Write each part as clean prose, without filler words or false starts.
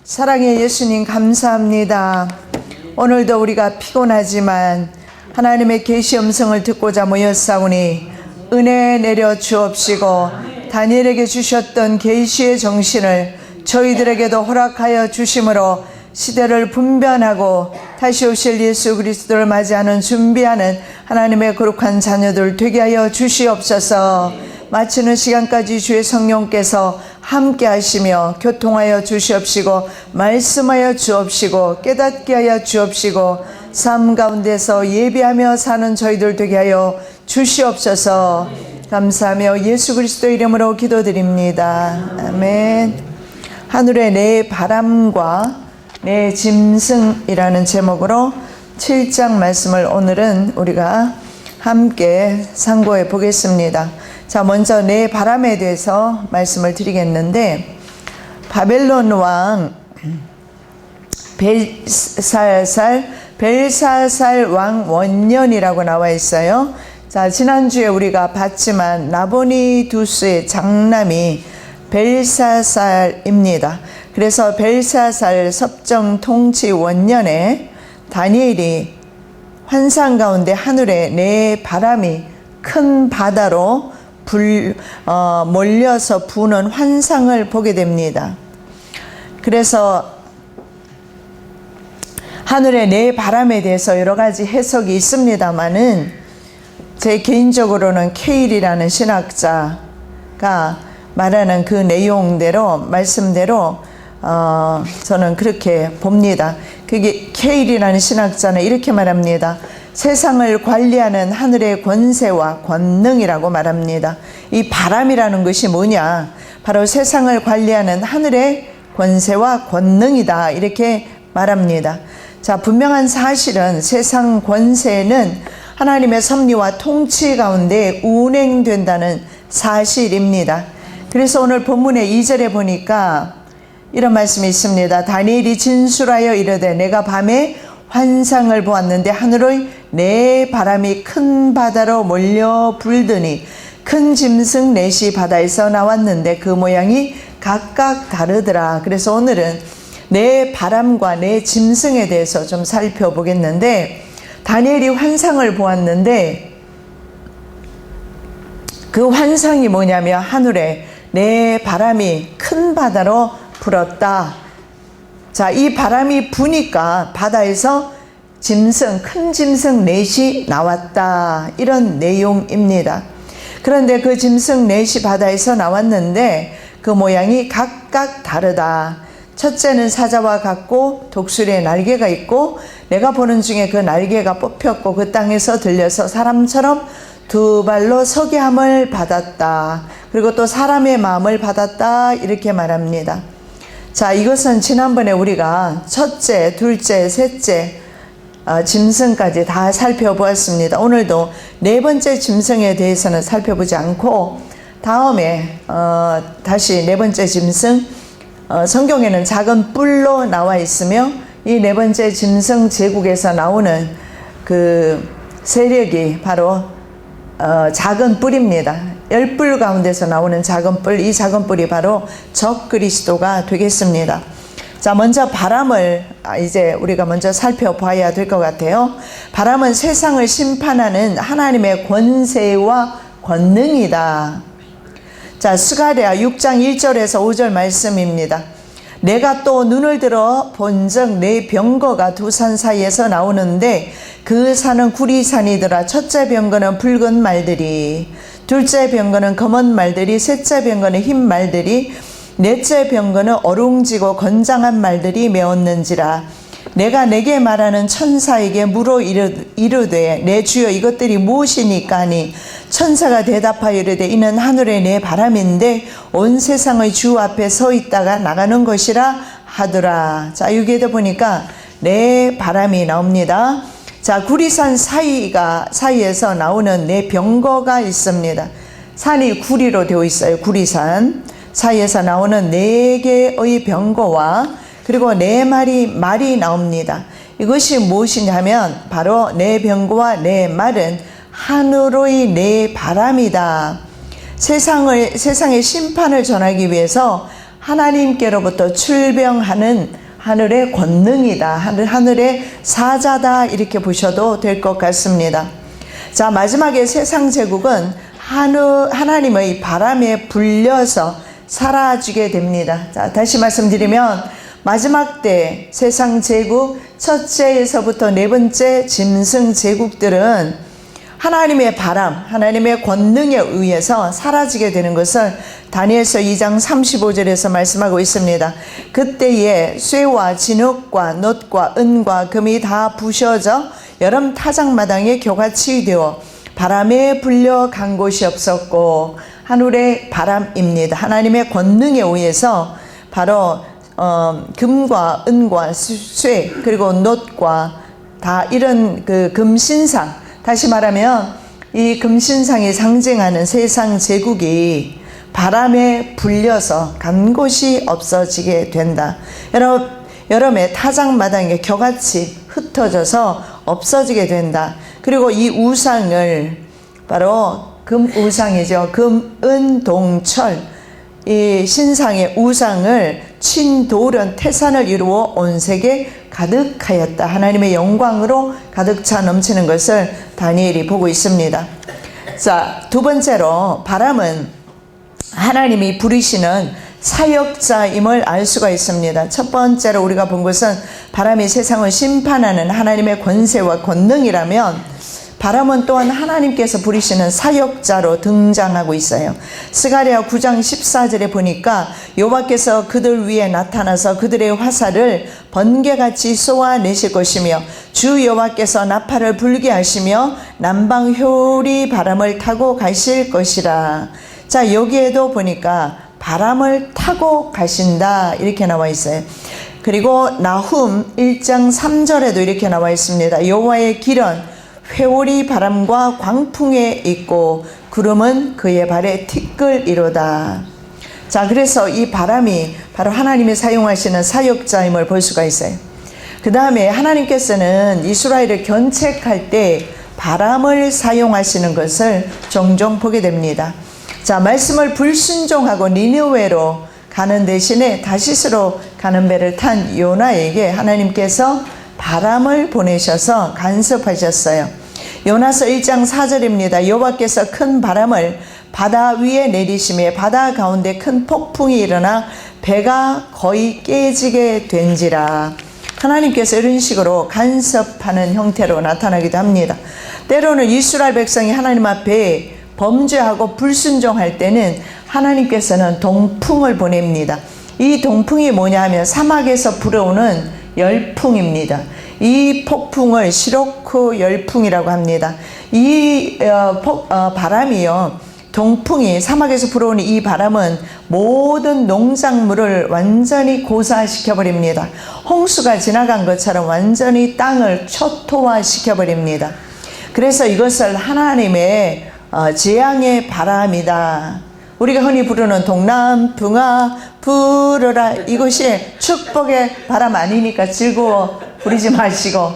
사랑의 예수님 감사합니다. 오늘도 우리가 피곤하지만 하나님의 계시 음성을 듣고자 모였사오니 은혜 내려 주옵시고 다니엘에게 주셨던 계시의 정신을 저희들에게도 허락하여 주심으로 시대를 분변하고 다시 오실 예수 그리스도를 맞이하는 준비하는 하나님의 거룩한 자녀들 되게 하여 주시옵소서. 마치는 시간까지 주의 성령께서 함께 하시며 교통하여 주시옵시고 말씀하여 주옵시고 깨닫게 하여 주옵시고 삶 가운데서 예배하며 사는 저희들 되게 하여 주시옵소서. 감사하며 예수 그리스도 이름으로 기도드립니다. 아멘. 하늘의 내 바람과 내 짐승이라는 제목으로 7장 말씀을 오늘은 우리가 함께 상고해 보겠습니다. 자, 먼저 내 바람에 대해서 말씀을 드리겠는데, 바벨론 왕 벨사살 왕 원년이라고 나와 있어요. 자, 지난주에 우리가 봤지만 나보니두스의 장남이 벨사살입니다. 그래서 벨사살 섭정 통치 원년에 다니엘이 환상 가운데 하늘에 내 바람이 큰 바다로 몰려서 부는 환상을 보게 됩니다. 그래서 하늘의 내 바람에 대해서 여러 가지 해석이 있습니다만은 제 개인적으로는 케일이라는 신학자가 말하는 그 내용대로 말씀대로 저는 그렇게 봅니다. 그게 케일이라는 신학자는 이렇게 말합니다. 세상을 관리하는 하늘의 권세와 권능이라고 말합니다. 이 바람이라는 것이 뭐냐? 바로 세상을 관리하는 하늘의 권세와 권능이다, 이렇게 말합니다. 자, 분명한 사실은 세상 권세는 하나님의 섭리와 통치 가운데 운행된다는 사실입니다. 그래서 오늘 본문의 2절에 보니까 이런 말씀이 있습니다. 다니엘이 진술하여 이르되 내가 밤에 환상을 보았는데 하늘의 내 바람이 큰 바다로 몰려 불더니 큰 짐승 넷이 바다에서 나왔는데 그 모양이 각각 다르더라. 그래서 오늘은 내 바람과 내 짐승에 대해서 좀 살펴보겠는데, 다니엘이 환상을 보았는데 그 환상이 뭐냐면 하늘에 내 바람이 큰 바다로 불었다. 자, 이 바람이 부니까 바다에서 큰 짐승 넷이 나왔다, 이런 내용입니다. 그런데 그 짐승 넷이 바다에서 나왔는데 그 모양이 각각 다르다. 첫째는 사자와 같고 독수리의 날개가 있고 내가 보는 중에 그 날개가 뽑혔고 그 땅에서 들려서 사람처럼 두 발로 서게 함을 받았다. 그리고 또 사람의 마음을 받았다, 이렇게 말합니다. 자, 이것은 지난번에 우리가 첫째, 둘째, 셋째 짐승까지 다 살펴보았습니다. 오늘도 네 번째 짐승에 대해서는 살펴보지 않고 다음에 다시 네 번째 짐승, 성경에는 작은 뿔로 나와 있으며 이 네 번째 짐승 제국에서 나오는 그 세력이 바로 작은 뿔입니다. 10뿔 가운데서 나오는 작은 뿔, 이 작은 뿔이 바로 적그리스도가 되겠습니다. 자, 먼저 바람을 이제 우리가 먼저 살펴봐야 될 것 같아요. 바람은 세상을 심판하는 하나님의 권세와 권능이다. 자, 스가랴 6장 1절에서 5절 말씀입니다. 내가 또 눈을 들어 본즉 내 병거가 두 산 사이에서 나오는데 그 산은 구리산이더라. 첫째 병거는 붉은 말들이, 둘째 병거는 검은 말들이, 셋째 병거는 흰 말들이, 넷째 병거는 어룽지고 건장한 말들이 메었는지라. 내가 내게 말하는 천사에게 물어 이르되 내 주여 이것들이 무엇이니까 하니 천사가 대답하여 이르되 이는 하늘의 내 바람인데 온 세상의 주 앞에 서 있다가 나가는 것이라 하더라. 자, 여기에도 보니까 내 바람이 나옵니다. 자, 구리산 사이에서 나오는 내 병거가 있습니다. 산이 구리로 되어 있어요. 구리산 사이에서 나오는 네 개의 병거와 그리고 네 마리 말이 나옵니다. 이것이 무엇이냐면 바로 내 병거와 내 말은 하늘의 내 바람이다. 세상의 심판을 전하기 위해서 하나님께로부터 출병하는 하늘의 권능이다. 하늘의 사자다. 이렇게 보셔도 될 것 같습니다. 자, 마지막에 세상 제국은 하나님의 바람에 불려서 사라지게 됩니다. 자, 다시 말씀드리면 마지막 때 세상 제국 첫째에서부터 네 번째 짐승 제국들은 하나님의 바람, 하나님의 권능에 의해서 사라지게 되는 것을 다니엘서 2장 35절에서 말씀하고 있습니다. 그때에 쇠와 진흙과 놋과 은과 금이 다 부셔져 여름 타작마당에 교같이 되어 바람에 불려 간 곳이 없었고, 하늘의 바람입니다. 하나님의 권능에 의해서 바로 금과 은과 쇠 그리고 놋과 다 이런 그 금신상, 다시 말하면 이 금신상이 상징하는 세상 제국이 바람에 불려서 간 곳이 없어지게 된다. 여름에 타작마당에 겨같이 흩어져서 없어지게 된다. 그리고 이 우상을 바로 금 우상이죠. 금, 은, 동, 철, 이 신상의 우상을 친도련 태산을 이루어 온 세계 가득하였다. 하나님의 영광으로 가득 차 넘치는 것을 다니엘이 보고 있습니다. 자, 두 번째로 바람은 하나님이 부리시는 사역자임을 알 수가 있습니다. 첫 번째로 우리가 본 것은 바람이 세상을 심판하는 하나님의 권세와 권능이라면, 바람은 또한 하나님께서 부리시는 사역자로 등장하고 있어요. 스가랴 9장 14절에 보니까 여호와께서 그들 위에 나타나서 그들의 화살을 번개같이 쏘아내실 것이며 주 여호와께서 나팔을 불게 하시며 남방 효리 바람을 타고 가실 것이라. 자, 여기에도 보니까 바람을 타고 가신다 이렇게 나와 있어요. 그리고 나훔 1장 3절에도 이렇게 나와 있습니다. 여호와의 길은 회오리 바람과 광풍에 있고 구름은 그의 발에 티끌이로다. 자, 그래서 이 바람이 바로 하나님이 사용하시는 사역자임을 볼 수가 있어요. 그 다음에 하나님께서는 이스라엘을 견책할 때 바람을 사용하시는 것을 종종 보게 됩니다. 자, 말씀을 불순종하고 니느웨로 가는 대신에 다시스로 가는 배를 탄 요나에게 하나님께서 바람을 보내셔서 간섭하셨어요. 요나서 1장 4절입니다. 여호와께서 큰 바람을 바다 위에 내리시며 바다 가운데 큰 폭풍이 일어나 배가 거의 깨지게 된지라. 하나님께서 이런 식으로 간섭하는 형태로 나타나기도 합니다. 때로는 이스라엘 백성이 하나님 앞에 범죄하고 불순종할 때는 하나님께서는 동풍을 보냅니다. 이 동풍이 뭐냐 하면 사막에서 불어오는 열풍입니다. 이 폭풍을 시로크 열풍이라고 합니다. 이 바람이요, 동풍이 사막에서 불어오는 이 바람은 모든 농작물을 완전히 고사시켜 버립니다. 홍수가 지나간 것처럼 완전히 땅을 초토화시켜 버립니다. 그래서 이것을 하나님의 재앙의 바람이다. 우리가 흔히 부르는 동남풍아 불어라, 이것이 축복의 바람 아니니까 즐거워 부르지 마시고,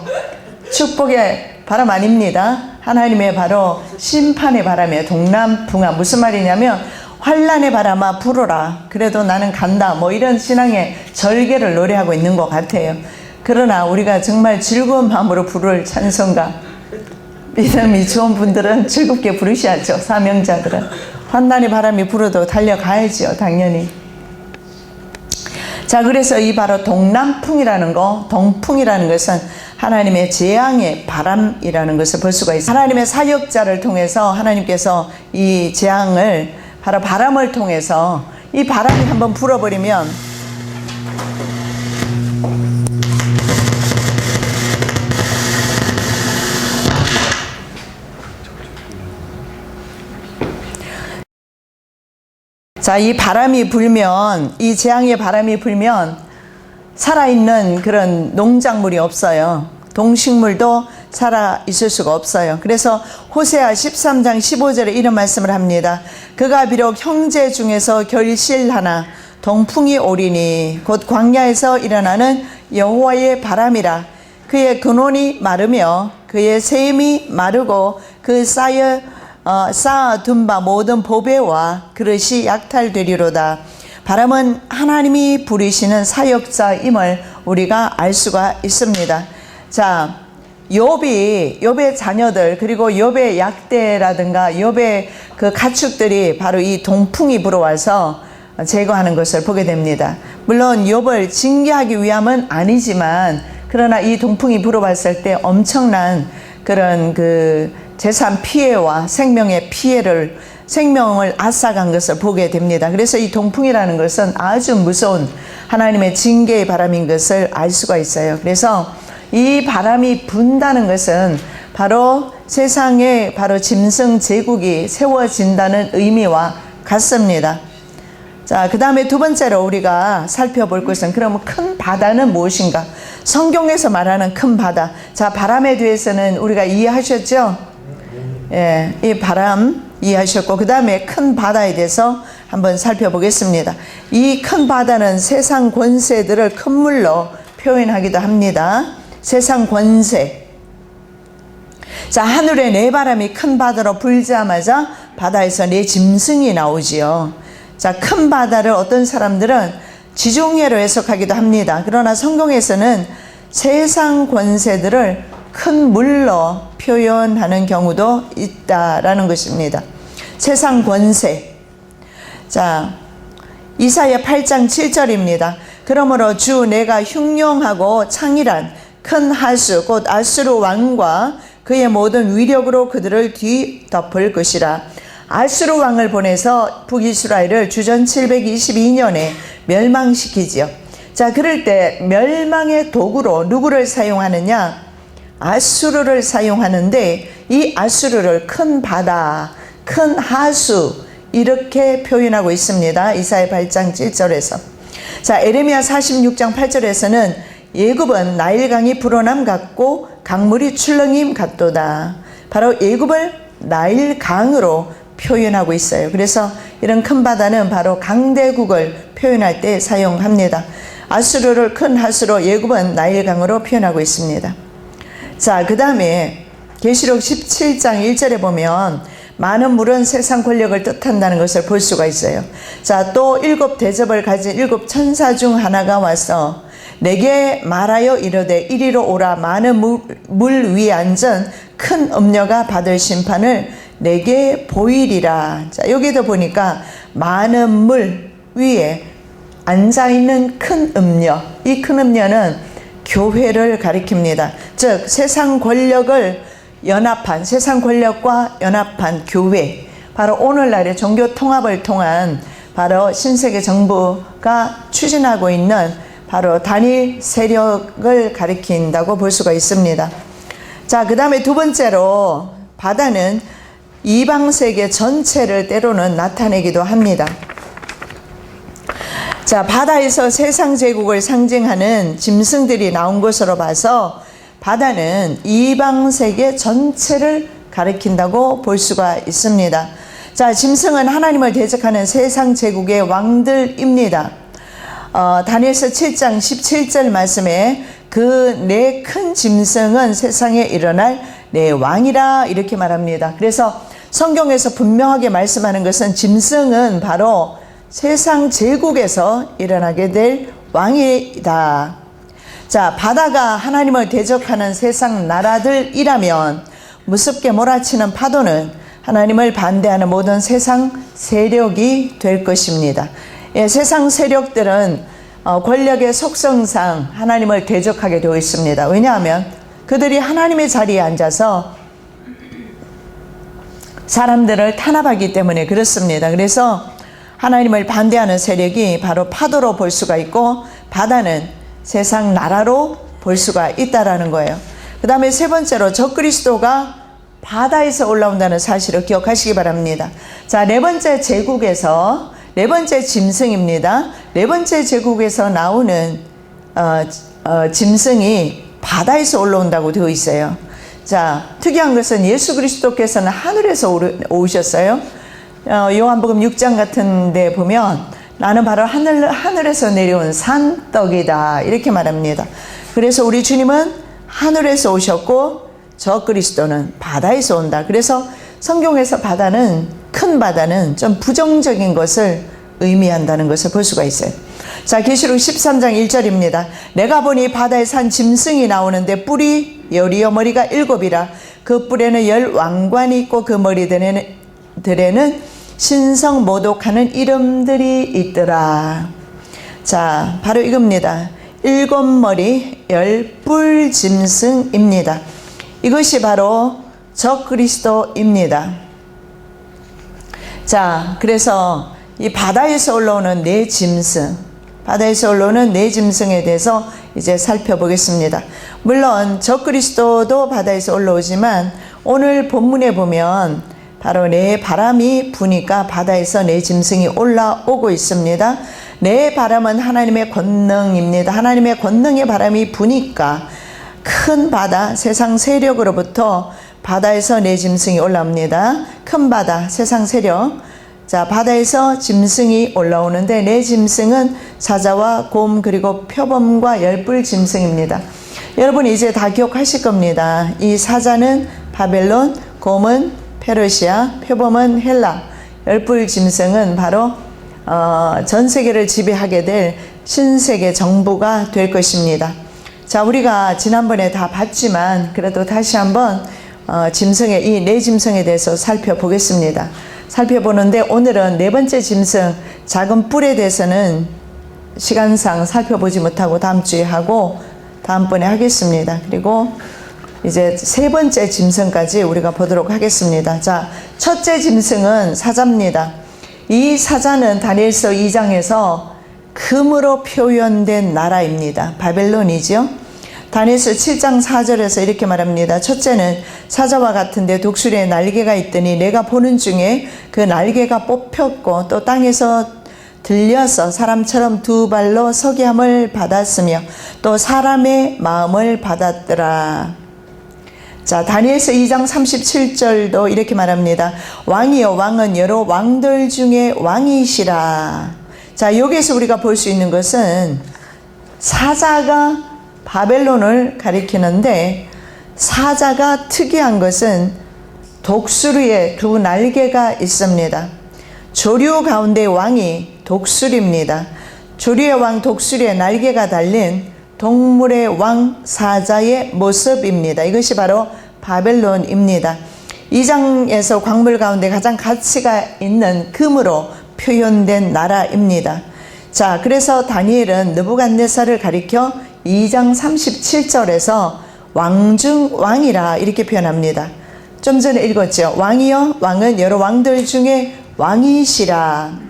축복의 바람 아닙니다. 하나님의 바로 심판의 바람이에요. 동남풍아. 무슨 말이냐면 환난의 바람아 불어라, 그래도 나는 간다, 뭐 이런 신앙의 절개를 노래하고 있는 것 같아요. 그러나 우리가 정말 즐거운 마음으로 부를 찬송가, 믿음이 좋은 분들은 즐겁게 부르셔야죠. 사명자들은 환난의 바람이 불어도 달려가야죠, 당연히. 자, 그래서 이 바로 동남풍이라는 거, 동풍이라는 것은 하나님의 재앙의 바람이라는 것을 볼 수가 있어요. 하나님의 사역자를 통해서 하나님께서 이 재앙을 바로 바람을 통해서, 이 바람이 한번 불어버리면 자, 이 바람이 불면, 이 재앙의 바람이 불면 살아있는 그런 농작물이 없어요. 동식물도 살아있을 수가 없어요. 그래서 호세아 13장 15절에 이런 말씀을 합니다. 그가 비록 형제 중에서 결실하나 동풍이 오리니 곧 광야에서 일어나는 여호와의 바람이라. 그의 근원이 마르며 그의 샘이 마르고 그 쌓아둔 바 모든 보배와 그릇이 약탈되리로다. 바람은 하나님이 부리시는 사역자임을 우리가 알 수가 있습니다. 자, 욥의 자녀들, 그리고 욥의 약대라든가 욥의 그 가축들이 바로 이 동풍이 불어와서 제거하는 것을 보게 됩니다. 물론 욥을 징계하기 위함은 아니지만, 그러나 이 동풍이 불어왔을 때 엄청난 그런 그 재산 피해와 생명의 피해를, 생명을 앗아간 것을 보게 됩니다. 그래서 이 동풍이라는 것은 아주 무서운 하나님의 징계의 바람인 것을 알 수가 있어요. 그래서 이 바람이 분다는 것은 바로 세상에 바로 짐승 제국이 세워진다는 의미와 같습니다. 자, 그 다음에 두 번째로 우리가 살펴볼 것은, 그러면 큰 바다는 무엇인가? 성경에서 말하는 큰 바다. 자, 바람에 대해서는 우리가 이해하셨죠? 예, 이 바람 이해하셨고, 그 다음에 큰 바다에 대해서 한번 살펴보겠습니다. 이 큰 바다는 세상 권세들을 큰 물로 표현하기도 합니다. 세상 권세. 자, 하늘에 네 바람이 큰 바다로 불자마자 바다에서 네 짐승이 나오지요. 자, 큰 바다를 어떤 사람들은 지중해로 해석하기도 합니다. 그러나 성경에서는 세상 권세들을 큰 물로 표현하는 경우도 있다라는 것입니다. 세상 권세. 자, 이사야 8장 7절입니다. 그러므로 주 내가 흉용하고 창일한 큰 하수 곧 아수르 왕과 그의 모든 위력으로 그들을 뒤덮을 것이라. 아수르 왕을 보내서 북이스라엘을 주전 722년에 멸망시키지요. 자, 그럴 때 멸망의 도구로 누구를 사용하느냐? 아수르를 사용하는데, 이 아수르를 큰 바다, 큰 하수 이렇게 표현하고 있습니다. 이사야 8장 7절에서. 자, 에레미야 46장 8절에서는 예굽은 나일강이 불어남 같고 강물이 출렁임 같도다. 바로 예굽을 나일강으로 표현하고 있어요. 그래서 이런 큰 바다는 바로 강대국을 표현할 때 사용합니다. 아수르를 큰 하수로, 예굽은 나일강으로 표현하고 있습니다. 자, 그 다음에 계시록 17장 1절에 보면 많은 물은 세상 권력을 뜻한다는 것을 볼 수가 있어요. 자, 또 일곱 대접을 가진 일곱 천사 중 하나가 와서 내게 말하여 이르되 이리로 오라. 많은 물 위에 앉은 큰 음녀가 받을 심판을 내게 보이리라. 자, 여기도 보니까 많은 물 위에 앉아있는 큰 음녀, 이 큰 음녀는 교회를 가리킵니다. 즉 세상 권력을 연합한, 세상 권력과 연합한 교회, 바로 오늘날의 종교 통합을 통한 바로 신세계 정부가 추진하고 있는 바로 단일 세력을 가리킨다고 볼 수가 있습니다. 자, 그 다음에 두 번째로 바다는 이방세계 전체를 때로는 나타내기도 합니다. 자, 바다에서 세상 제국을 상징하는 짐승들이 나온 것으로 봐서 바다는 이방세계 전체를 가리킨다고 볼 수가 있습니다. 자, 짐승은 하나님을 대적하는 세상 제국의 왕들입니다. 다니엘서 7장 17절 말씀에 그 네 큰 짐승은 세상에 일어날 내 왕이라 이렇게 말합니다. 그래서 성경에서 분명하게 말씀하는 것은 짐승은 바로 세상 제국에서 일어나게 될 왕이다. 자, 바다가 하나님을 대적하는 세상 나라들이라면 무섭게 몰아치는 파도는 하나님을 반대하는 모든 세상 세력이 될 것입니다. 예, 세상 세력들은 권력의 속성상 하나님을 대적하게 되어 있습니다. 왜냐하면 그들이 하나님의 자리에 앉아서 사람들을 탄압하기 때문에 그렇습니다. 그래서 하나님을 반대하는 세력이 바로 파도로 볼 수가 있고, 바다는 세상 나라로 볼 수가 있다라는 거예요. 그 다음에 세 번째로 적그리스도가 바다에서 올라온다는 사실을 기억하시기 바랍니다. 자, 네 번째 제국에서, 네 번째 짐승입니다. 네 번째 제국에서 나오는 짐승이 바다에서 올라온다고 되어 있어요. 자, 특이한 것은 예수 그리스도께서는 하늘에서 오셨어요. 요한복음 6장 같은 데 보면 나는 바로 하늘에서 내려온 산떡이다 이렇게 말합니다. 그래서 우리 주님은 하늘에서 오셨고 적그리스도는 바다에서 온다. 그래서 성경에서 바다는, 큰 바다는 좀 부정적인 것을 의미한다는 것을 볼 수가 있어요. 자, 계시록 13장 1절입니다. 내가 보니 바다에 산 짐승이 나오는데 뿔이 열이요 머리가 7이라 그 뿔에는 10 왕관이 있고 그 머리들에는 신성 모독하는 이름들이 있더라. 자, 바로 이겁니다. 7머리 10뿔 짐승입니다. 이것이 바로 적그리스도입니다. 자, 그래서 이 바다에서 올라오는 네 짐승, 바다에서 올라오는 네 짐승에 대해서 이제 살펴보겠습니다. 물론 적그리스도도 바다에서 올라오지만 오늘 본문에 보면 바로 네 바람이 부니까 바다에서 네 짐승이 올라오고 있습니다. 네 바람은 하나님의 권능입니다. 하나님의 권능의 바람이 부니까 큰 바다, 세상 세력으로부터 바다에서 네 짐승이 올라옵니다. 큰 바다, 세상 세력. 자, 바다에서 짐승이 올라오는데 네 짐승은 사자와 곰 그리고 표범과 10뿔 짐승입니다. 여러분 이제 다 기억하실 겁니다. 이 사자는 바벨론, 곰은 페르시아, 표범은 헬라, 10뿔 짐승은 바로 전 세계를 지배하게 될 신세계 정부가 될 것입니다. 자, 우리가 지난번에 다 봤지만 그래도 다시 한번 짐승의 이 네 짐승에 대해서 살펴보겠습니다. 살펴보는데 오늘은 네 번째 짐승 작은 뿔에 대해서는 시간상 살펴보지 못하고 다음 주에 하고 다음번에 하겠습니다. 그리고 이제 세 번째 짐승까지 우리가 보도록 하겠습니다. 자, 첫째 짐승은 사자입니다. 이 사자는 다니엘서 2장에서 금으로 표현된 나라입니다. 바벨론이죠. 다니엘서 7장 4절에서 이렇게 말합니다. 첫째는 사자와 같은데 독수리에 날개가 있더니 내가 보는 중에 그 날개가 뽑혔고 또 땅에서 들려서 사람처럼 두 발로 서게 함을 받았으며 또 사람의 마음을 받았더라. 자, 다니엘서 2장 37절도 이렇게 말합니다. 왕이여 왕은 여러 왕들 중에 왕이시라. 자, 여기에서 우리가 볼 수 있는 것은 사자가 바벨론을 가리키는데 사자가 특이한 것은 독수리에 두 날개가 있습니다. 조류 가운데 왕이 독수리입니다. 조류의 왕 독수리에 날개가 달린 동물의 왕 사자의 모습입니다. 이것이 바로 바벨론입니다. 이 장에서 광물 가운데 가장 가치가 있는 금으로 표현된 나라입니다. 자, 그래서 다니엘은 느부갓네살을 가리켜 2장 37절에서 왕중 왕이라 이렇게 표현합니다. 좀 전에 읽었죠. 왕이여 왕은 여러 왕들 중에 왕이시라.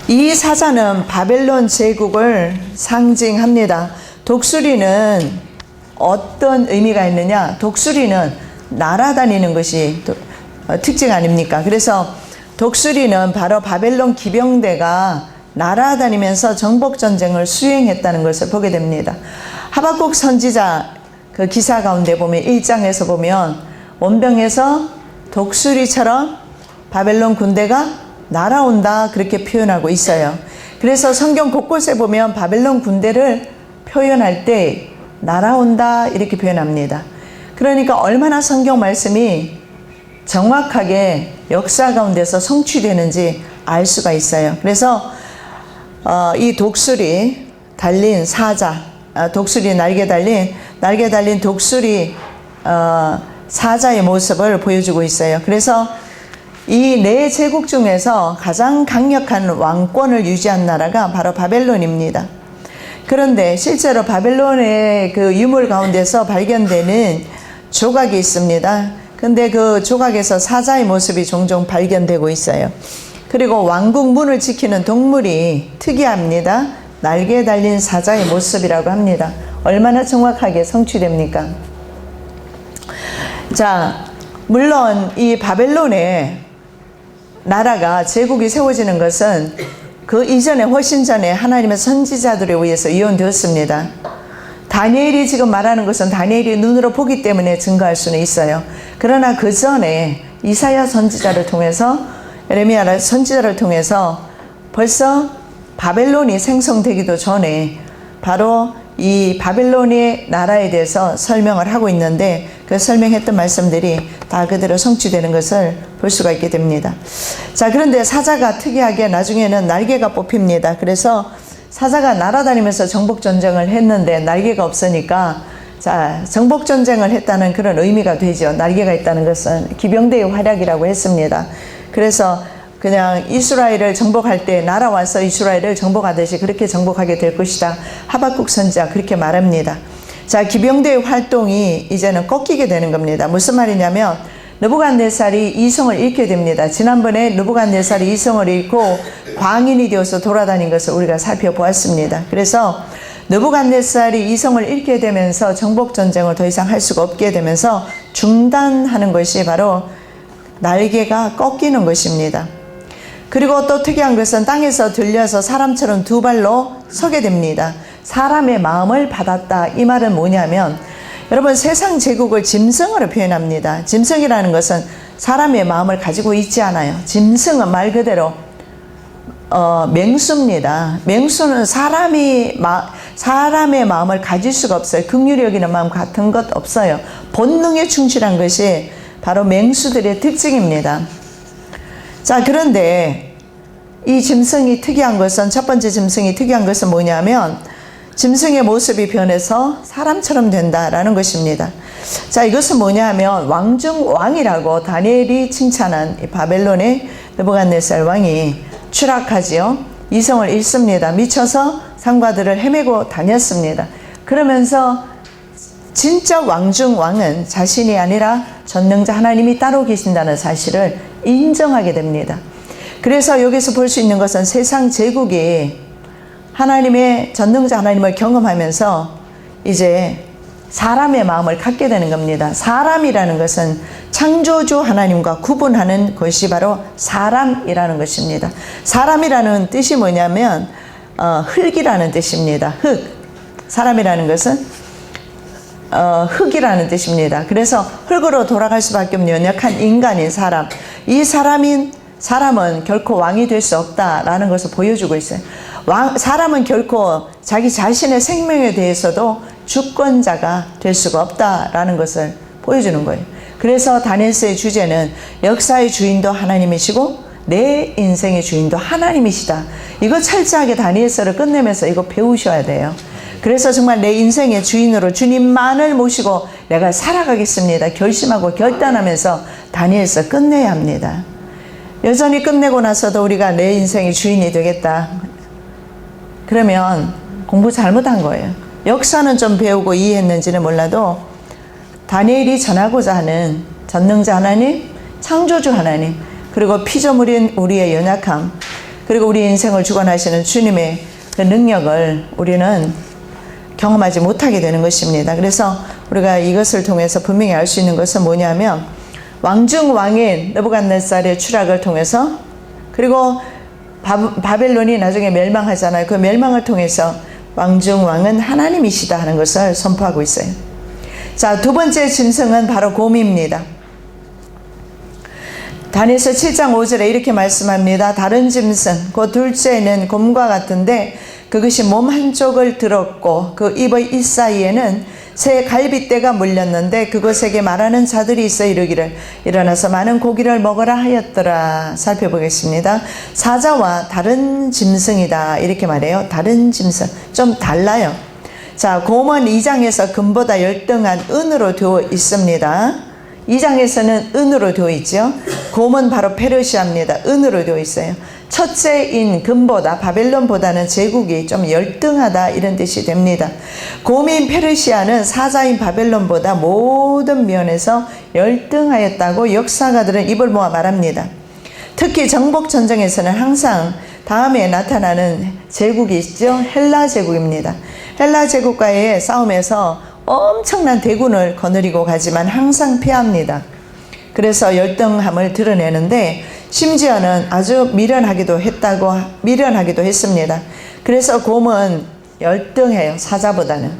이 사자는 바벨론 제국을 상징합니다. 독수리는 어떤 의미가 있느냐? 독수리는 날아다니는 것이 특징 아닙니까? 그래서 독수리는 바로 바벨론 기병대가 날아다니면서 정복전쟁을 수행했다는 것을 보게 됩니다. 하박국 선지자 그 기사 가운데 보면 1장에서 보면 원병에서 독수리처럼 바벨론 군대가 날아온다 그렇게 표현하고 있어요. 그래서 성경 곳곳에 보면 바벨론 군대를 표현할 때 날아온다 이렇게 표현합니다. 그러니까 얼마나 성경 말씀이 정확하게 역사 가운데서 성취되는지 알 수가 있어요. 그래서 이 독수리 달린 사자, 독수리 날개 달린 독수리 사자의 모습을 보여주고 있어요. 그래서 이 네 제국 중에서 가장 강력한 왕권을 유지한 나라가 바로 바벨론입니다. 그런데 실제로 바벨론의 그 유물 가운데서 발견되는 조각이 있습니다. 근데 그 조각에서 사자의 모습이 종종 발견되고 있어요. 그리고 왕궁 문을 지키는 동물이 특이합니다. 날개 달린 사자의 모습이라고 합니다. 얼마나 정확하게 성취됩니까? 자, 물론 이 바벨론의 나라가 제국이 세워지는 것은 그 이전에 훨씬 전에 하나님의 선지자들에 의해서 예언되었습니다. 다니엘이 지금 말하는 것은 다니엘이 눈으로 보기 때문에 증거할 수는 있어요. 그러나 그 전에 이사야 선지자를 통해서 예레미야 선지자를 통해서 벌써 바벨론이 생성되기도 전에 바로 이 바벨론의 나라에 대해서 설명을 하고 있는데 그 설명했던 말씀들이 다 그대로 성취되는 것을 볼 수가 있게 됩니다. 자, 그런데 사자가 특이하게 나중에는 날개가 뽑힙니다. 그래서 사자가 날아다니면서 정복전쟁을 했는데 날개가 없으니까 자, 정복전쟁을 했다는 그런 의미가 되죠. 날개가 있다는 것은 기병대의 활약이라고 했습니다. 그래서 그냥 이스라엘을 정복할 때 날아와서 이스라엘을 정복하듯이 그렇게 정복하게 될 것이다. 하박국 선지자 그렇게 말합니다. 자, 기병대의 활동이 이제는 꺾이게 되는 겁니다. 무슨 말이냐면 느부갓네살이 이성을 잃게 됩니다. 지난번에 느부갓네살이 이성을 잃고 광인이 되어서 돌아다닌 것을 우리가 살펴보았습니다. 그래서 느부갓네살이 이성을 잃게 되면서 정복전쟁을 더 이상 할 수가 없게 되면서 중단하는 것이 바로 날개가 꺾이는 것입니다. 그리고 또 특이한 것은 땅에서 들려서 사람처럼 두 발로 서게 됩니다. 사람의 마음을 받았다. 이 말은 뭐냐면 여러분 세상 제국을 짐승으로 표현합니다. 짐승이라는 것은 사람의 마음을 가지고 있지 않아요. 짐승은 말 그대로 맹수입니다. 맹수는 사람의 마음을 가질 수가 없어요. 긍휼히 여기는 마음 같은 것 없어요. 본능에 충실한 것이 바로 맹수들의 특징입니다. 자, 그런데 이 짐승이 특이한 것은 첫 번째 짐승이 특이한 것은 뭐냐면 짐승의 모습이 변해서 사람처럼 된다라는 것입니다. 자, 이것은 뭐냐면 왕중왕이라고 다니엘이 칭찬한 이 바벨론의 느부갓네살 왕이 추락하지요. 이성을 잃습니다. 미쳐서 상과들을 헤매고 다녔습니다. 그러면서 진짜 왕중왕은 자신이 아니라 전능자 하나님이 따로 계신다는 사실을 인정하게 됩니다. 그래서 여기서 볼 수 있는 것은 세상 제국이 하나님의 전능자 하나님을 경험하면서 이제 사람의 마음을 갖게 되는 겁니다. 사람이라는 것은 창조주 하나님과 구분하는 것이 바로 사람이라는 것입니다. 사람이라는 뜻이 뭐냐면 흙이라는 뜻입니다. 흙. 사람이라는 것은 흙이라는 뜻입니다. 그래서 흙으로 돌아갈 수밖에 없는 연약한 인간인 사람. 이 사람은 결코 왕이 될 수 없다라는 것을 보여주고 있어요. 사람은 결코 자기 자신의 생명에 대해서도 주권자가 될 수가 없다라는 것을 보여주는 거예요. 그래서 다니엘서의 주제는 역사의 주인도 하나님이시고 내 인생의 주인도 하나님이시다. 이거 철저하게 다니엘서를 끝내면서 이거 배우셔야 돼요. 그래서 정말 내 인생의 주인으로 주님만을 모시고 내가 살아가겠습니다. 결심하고 결단하면서 다니엘서 끝내야 합니다. 여전히 끝내고 나서도 우리가 내 인생의 주인이 되겠다. 그러면 공부 잘못한 거예요. 역사는 좀 배우고 이해했는지는 몰라도 다니엘이 전하고자 하는 전능자 하나님, 창조주 하나님, 그리고 피조물인 우리의 연약함, 그리고 우리 인생을 주관하시는 주님의 그 능력을 우리는 경험하지 못하게 되는 것입니다. 그래서 우리가 이것을 통해서 분명히 알 수 있는 것은 뭐냐면 왕중왕인 느부갓네살의 추락을 통해서 그리고 바벨론이 나중에 멸망하잖아요. 그 멸망을 통해서 왕중왕은 하나님이시다 하는 것을 선포하고 있어요. 자, 두 번째 짐승은 바로 곰입니다. 다니엘서 7장 5절에 이렇게 말씀합니다. 다른 짐승, 그 둘째는 곰과 같은데 그것이 몸 한쪽을 들었고 그 입의 이 사이에는 새 갈빗대가 물렸는데 그것에게 말하는 자들이 있어 이르기를 일어나서 많은 고기를 먹으라 하였더라. 살펴보겠습니다. 사자와 다른 짐승이다 이렇게 말해요. 다른 짐승 좀 달라요. 자, 곰은 2장에서 금보다 열등한 은으로 되어 있습니다. 2장에서는 은으로 되어 있죠. 곰은 바로 페르시아입니다. 은으로 되어 있어요. 첫째인 금보다 바벨론보다는 제국이 좀 열등하다 이런 뜻이 됩니다. 곰인 페르시아는 사자인 바벨론보다 모든 면에서 열등하였다고 역사가들은 입을 모아 말합니다. 특히 정복전쟁에서는 항상 다음에 나타나는 제국이 있죠. 헬라 제국입니다. 헬라 제국과의 싸움에서 엄청난 대군을 거느리고 가지만 항상 패합니다. 그래서 열등함을 드러내는데 심지어는 아주 미련하기도 했습니다. 그래서 곰은 열등해요. 사자보다는.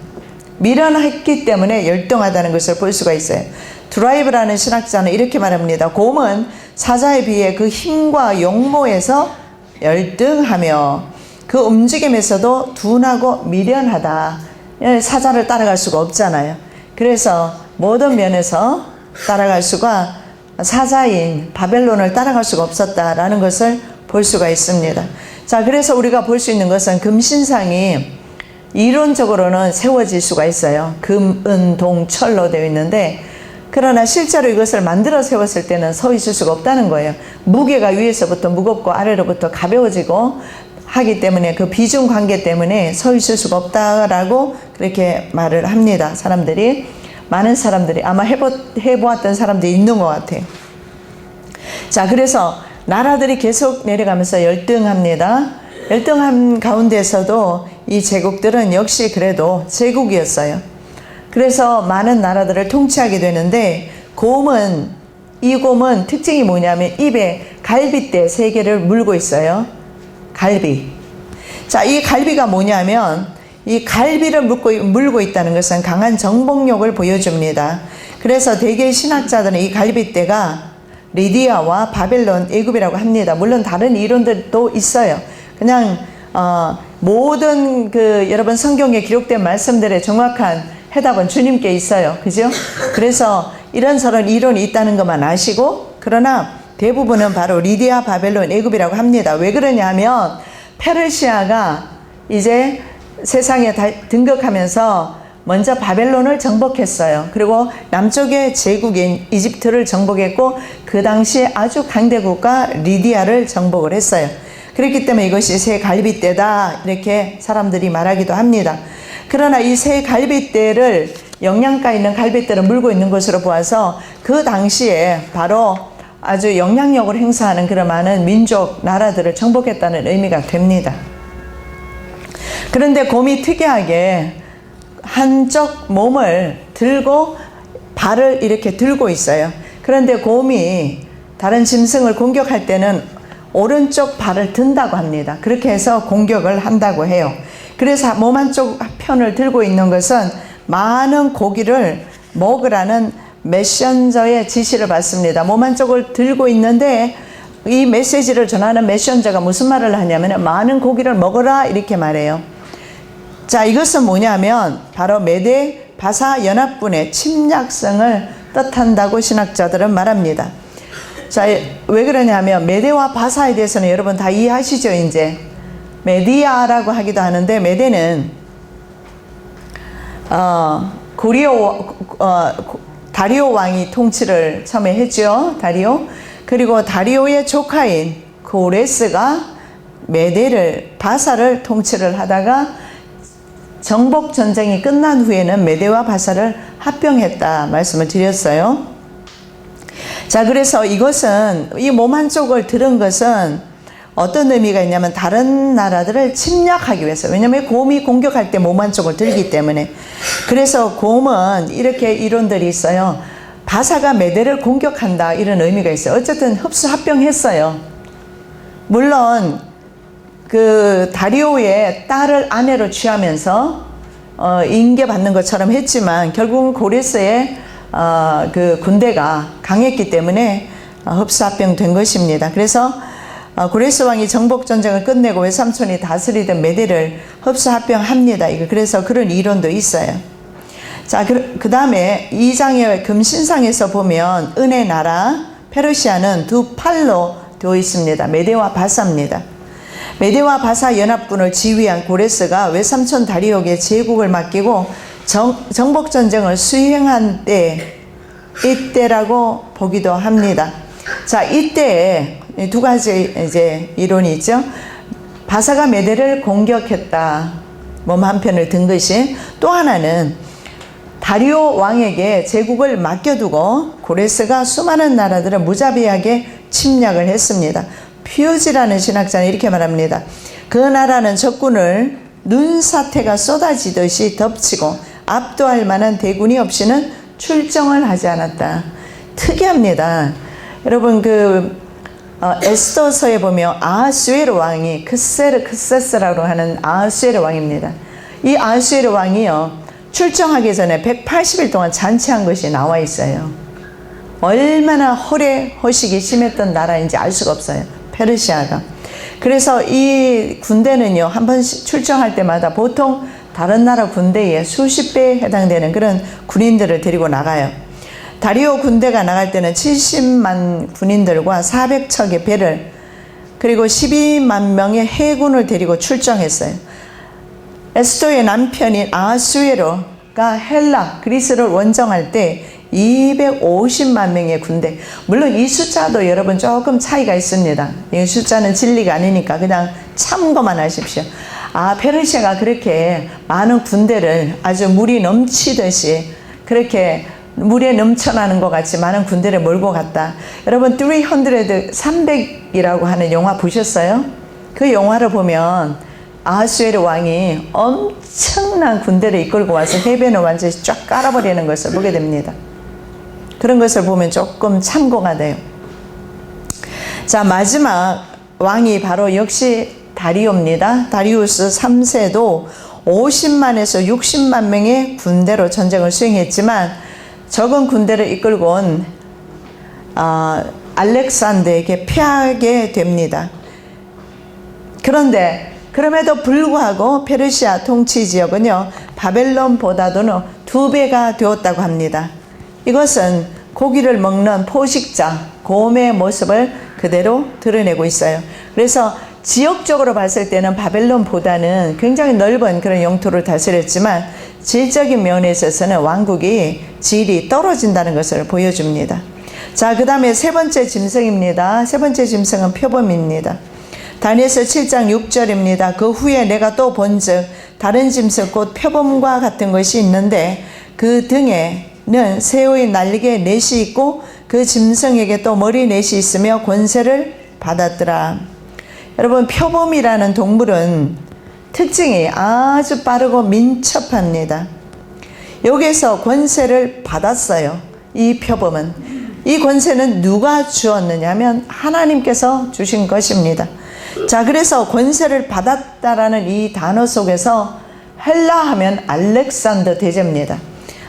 미련했기 때문에 열등하다는 것을 볼 수가 있어요. 드라이브라는 신학자는 이렇게 말합니다. 곰은 사자에 비해 그 힘과 용모에서 열등하며 그 움직임에서도 둔하고 미련하다. 사자를 따라갈 수가 없잖아요. 그래서 모든 면에서 따라갈 수가 사자인 바벨론을 따라갈 수가 없었다라는 것을 볼 수가 있습니다. 자, 그래서 우리가 볼 수 있는 것은 금신상이 이론적으로는 세워질 수가 있어요. 금, 은, 동, 철로 되어 있는데, 그러나 실제로 이것을 만들어 세웠을 때는 서 있을 수가 없다는 거예요. 무게가 위에서부터 무겁고 아래로부터 가벼워지고 하기 때문에 그 비중 관계 때문에 서 있을 수가 없다라고 그렇게 말을 합니다. 사람들이, 많은 사람들이 아마 해보았던 사람들이 있는 것 같아요. 자, 그래서 나라들이 계속 내려가면서 열등합니다. 열등한 가운데서도 이 제국들은 역시 그래도 제국이었어요. 그래서 많은 나라들을 통치하게 되는데, 이 곰은 특징이 뭐냐면 입에 갈빗대 3개를 물고 있어요. 갈비. 자, 이 갈비가 뭐냐면, 이 갈비를 물고 있다는 것은 강한 정복력을 보여줍니다. 그래서 대개 신학자들은 이 갈빗대가 리디아와 바벨론, 애굽이라고 합니다. 물론 다른 이론들도 있어요. 그냥 모든 여러분 성경에 기록된 말씀들의 정확한 해답은 주님께 있어요. 그죠? 그래서 이런저런 이론이 있다는 것만 아시고, 그러나 대부분은 바로 리디아, 바벨론, 애굽이라고 합니다. 왜 그러냐 하면 페르시아가 이제 세상에 등극하면서 먼저 바벨론을 정복했어요. 그리고 남쪽의 제국인 이집트를 정복했고, 그 당시에 아주 강대국가 리디아를 정복을 했어요. 그렇기 때문에 이것이 새 갈빗대다 이렇게 사람들이 말하기도 합니다. 그러나 이 새 갈빗대를, 영양가 있는 갈빗대를 물고 있는 것으로 보아서 그 당시에 바로 아주 영향력을 행사하는 그런 많은 민족, 나라들을 정복했다는 의미가 됩니다. 그런데 곰이 특이하게 한쪽 몸을 들고 발을 이렇게 들고 있어요. 그런데 곰이 다른 짐승을 공격할 때는 오른쪽 발을 든다고 합니다. 그렇게 해서 공격을 한다고 해요. 그래서 몸 한쪽 편을 들고 있는 것은 많은 고기를 먹으라는 메신저의 지시를 받습니다. 몸 한쪽을 들고 있는데 이 메시지를 전하는 메신저가 무슨 말을 하냐면 많은 고기를 먹어라 이렇게 말해요. 자, 이것은 뭐냐면 바로 메대 바사 연합군의 침략성을 뜻한다고 신학자들은 말합니다. 자, 왜 그러냐면 메대와 바사에 대해서는 여러분 다 이해하시죠? 이제 메디아라고 하기도 하는데, 메대는 다리오 왕이 통치를 처음에 했죠. 다리오. 그리고 다리오의 조카인 고레스가 바사를 통치를 하다가 정복 전쟁이 끝난 후에는 메대와 바사를 합병했다 말씀을 드렸어요. 자, 그래서 이것은, 이 몸 한쪽을 들은 것은 어떤 의미가 있냐면 다른 나라들을 침략하기 위해서. 왜냐하면 곰이 공격할 때 몸 한쪽을 들기 때문에. 그래서 곰은 이렇게 이론들이 있어요. 바사가 메대를 공격한다 이런 의미가 있어요. 어쨌든 흡수합병했어요. 물론 다리오의 딸을 아내로 취하면서 인계받는 것처럼 했지만 결국은 고레스의 군대가 강했기 때문에 흡수합병된 것입니다. 그래서 고레스 왕이 정복 전쟁을 끝내고 외삼촌이 다스리던 메대를 흡수합병합니다. 그래서 그런 이론도 있어요. 자, 그 다음에 2장의 금신상에서 보면 은의 나라 페르시아는 두 팔로 되어 있습니다. 메대와 바사입니다. 메대와 바사 연합군을 지휘한 고레스가 외삼촌 다리옥에 제국을 맡기고 정복 전쟁을 수행한 이때라고 보기도 합니다. 자, 이때에 두 가지 이제 이론이 있죠. 바사가 메대를 공격했다. 몸 한편을 든 것이. 또 하나는 다리오 왕에게 제국을 맡겨두고 고레스가 수많은 나라들을 무자비하게 침략을 했습니다. 퓨지라는 신학자는 이렇게 말합니다. 그 나라는 적군을 눈사태가 쏟아지듯이 덮치고 압도할 만한 대군이 없이는 출정을 하지 않았다. 특이합니다. 여러분 에스더서에 보면 아하수에르 왕이 크세스라고 하는 아하수에르 왕입니다. 이 아하수에르 왕이요 출정하기 전에 180일 동안 잔치한 것이 나와 있어요. 얼마나 허식이 심했던 나라인지 알 수가 없어요. 페르시아가. 그래서 이 군대는요 한 번씩 출정할 때마다 보통 다른 나라 군대의 수십 배에 해당되는 그런 군인들을 데리고 나가요. 다리오 군대가 나갈 때는 70만 군인들과 400척의 배를 그리고 12만 명의 해군을 데리고 출정했어요. 에스토의 남편인 아하수에로가 헬라, 그리스를 원정할 때 250만 명의 군대. 물론 이 숫자도 여러분 조금 차이가 있습니다. 이 숫자는 진리가 아니니까 그냥 참고만 하십시오. 페르시아가 그렇게 많은 군대를 아주 물이 넘치듯이 그렇게 물에 넘쳐나는 것 같이 많은 군대를 몰고 갔다. 여러분 300이라고 하는 영화 보셨어요? 그 영화를 보면 아하수에르 왕이 엄청난 군대를 이끌고 와서 해변을 완전히 쫙 깔아버리는 것을 보게 됩니다. 그런 것을 보면 조금 참고가 돼요. 자, 마지막 왕이 바로 역시 다리오입니다. 다리우스 3세도 50만에서 60만 명의 군대로 전쟁을 수행했지만 적은 군대를 이끌고 온 알렉산더에게 패하게 됩니다. 그런데 그럼에도 불구하고 페르시아 통치 지역은요, 바벨론보다도는 2배가 되었다고 합니다. 이것은 고기를 먹는 포식자, 곰의 모습을 그대로 드러내고 있어요. 그래서 지역적으로 봤을 때는 바벨론보다는 굉장히 넓은 그런 영토를 다스렸지만 질적인 면에 있어서는 왕국이 질이 떨어진다는 것을 보여줍니다. 자, 그 다음에 세 번째 짐승입니다. 세 번째 짐승은 표범입니다. 다니엘서 7장 6절입니다. 그 후에 내가 또 본즉 다른 짐승 곧 표범과 같은 것이 있는데 그 등에는 새의 날개 넷이 있고 그 짐승에게 또 머리 넷이 있으며 권세를 받았더라. 여러분, 표범이라는 동물은 특징이 아주 빠르고 민첩합니다. 여기서 권세를 받았어요. 이 표범은. 이 권세는 누가 주었느냐 하면 하나님께서 주신 것입니다. 자, 그래서 권세를 받았다라는 이 단어 속에서 헬라 하면 알렉산더 대제입니다.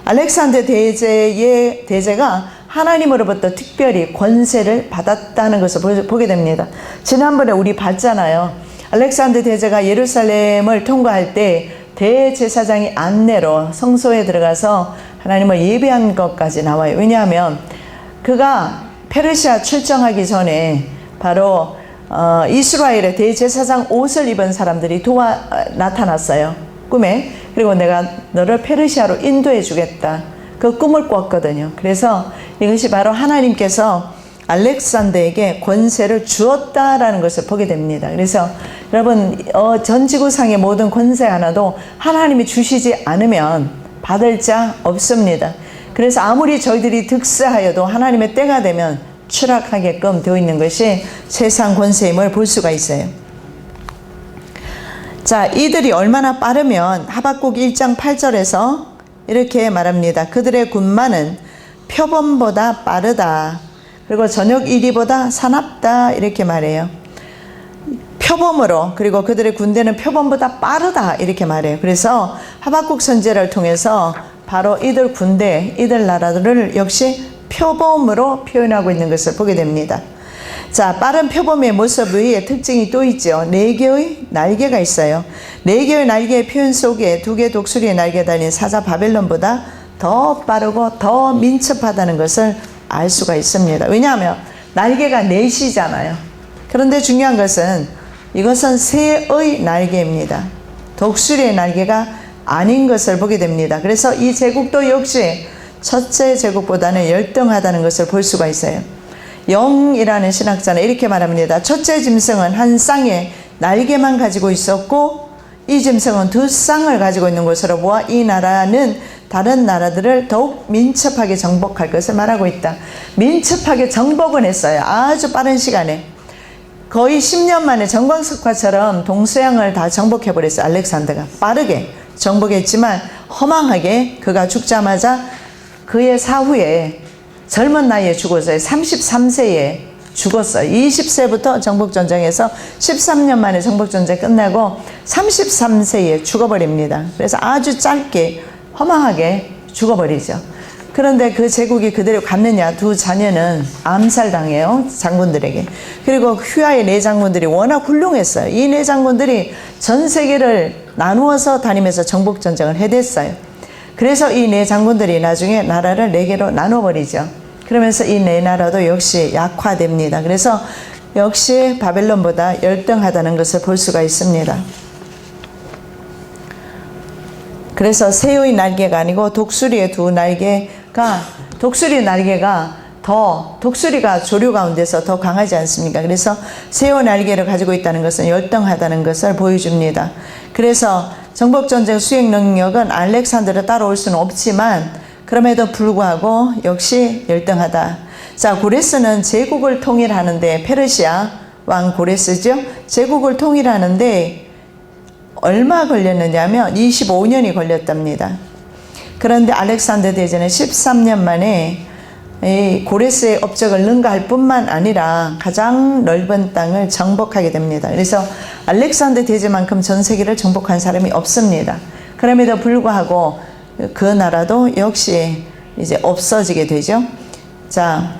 알렉산더 대제의 대제가 하나님으로부터 특별히 권세를 받았다는 것을 보게 됩니다. 지난번에 우리 봤잖아요. 알렉산더 대제가 예루살렘을 통과할 때 대제사장이 안내로 성소에 들어가서 하나님을 예배한 것까지 나와요. 왜냐하면 그가 페르시아 출정하기 전에 바로 이스라엘의 대제사장 옷을 입은 사람들이 나타났어요. 꿈에. 그리고 내가 너를 페르시아로 인도해 주겠다. 그 꿈을 꿨거든요. 그래서 이것이 바로 하나님께서 알렉산더에게 권세를 주었다라는 것을 보게 됩니다. 그래서 여러분, 전 지구상의 모든 권세 하나도 하나님이 주시지 않으면 받을 자 없습니다. 그래서 아무리 저희들이 득세하여도 하나님의 때가 되면 추락하게끔 되어 있는 것이 세상 권세임을 볼 수가 있어요. 자, 이들이 얼마나 빠르면 하박국 1장 8절에서 이렇게 말합니다. 그들의 군마는 표범보다 빠르다. 그리고 저녁 이리보다 사납다. 이렇게 말해요. 표범으로, 그리고 그들의 군대는 표범보다 빠르다. 이렇게 말해요. 그래서 하박국 선지자를 통해서 바로 이들 군대, 이들 나라들을 역시 표범으로 표현하고 있는 것을 보게 됩니다. 자, 빠른 표범의 모습 위에 특징이 또 있죠. 4개의 날개가 있어요. 4개의 날개의 표현 속에 2개의 독수리의 날개 달린 사자 바벨론보다 더 빠르고 더 민첩하다는 것을 알 수가 있습니다. 왜냐하면 날개가 4이잖아요. 그런데 중요한 것은 이것은 새의 날개입니다. 독수리의 날개가 아닌 것을 보게 됩니다. 그래서 이 제국도 역시 첫째 제국보다는 열등하다는 것을 볼 수가 있어요. 영이라는 신학자는 이렇게 말합니다. 첫째 짐승은 한 쌍의 날개만 가지고 있었고 이 짐승은 2쌍을 가지고 있는 것으로 보아 이 나라는 다른 나라들을 더욱 민첩하게 정복할 것을 말하고 있다. 민첩하게 정복은 했어요. 아주 빠른 시간에. 거의 10년 만에 정광석화처럼 동서양을 다 정복해버렸어요. 알렉산더가 빠르게 정복했지만 허망하게 그가 죽자마자 그의 사후에 젊은 나이에 죽었어요. 33세에 죽었어요. 20세부터 정복전쟁에서 13년 만에 정복전쟁 끝나고 33세에 죽어버립니다. 그래서 아주 짧게 허망하게 죽어버리죠. 그런데 그 제국이 그대로 갔느냐? 두 자녀는 암살당해요, 장군들에게. 그리고 휘하의 네 장군들이 워낙 훌륭했어요. 이 네 장군들이 전 세계를 나누어서 다니면서 정복전쟁을 해댔어요. 그래서 이 네 장군들이 나중에 나라를 네 개로 나눠버리죠. 그러면서 이 네 나라도 역시 약화됩니다. 그래서 역시 바벨론보다 열등하다는 것을 볼 수가 있습니다. 그래서 새우의 날개가 아니고 독수리의 두 날개가, 독수리 날개가 독수리가 조류 가운데서 더 강하지 않습니까? 그래서 새우 날개를 가지고 있다는 것은 열등하다는 것을 보여줍니다. 그래서 정복전쟁 수행 능력은 알렉산더를 따라올 수는 없지만 그럼에도 불구하고 역시 열등하다. 자, 고레스는 제국을 통일하는데, 페르시아 왕 고레스죠. 제국을 통일하는데 얼마 걸렸느냐면 25년이 걸렸답니다. 그런데 알렉산더 대제는 13년 만에 이 고레스의 업적을 능가할 뿐만 아니라 가장 넓은 땅을 정복하게 됩니다. 그래서 알렉산더 대제만큼 전 세계를 정복한 사람이 없습니다. 그럼에도 불구하고 그 나라도 역시 이제 없어지게 되죠. 자,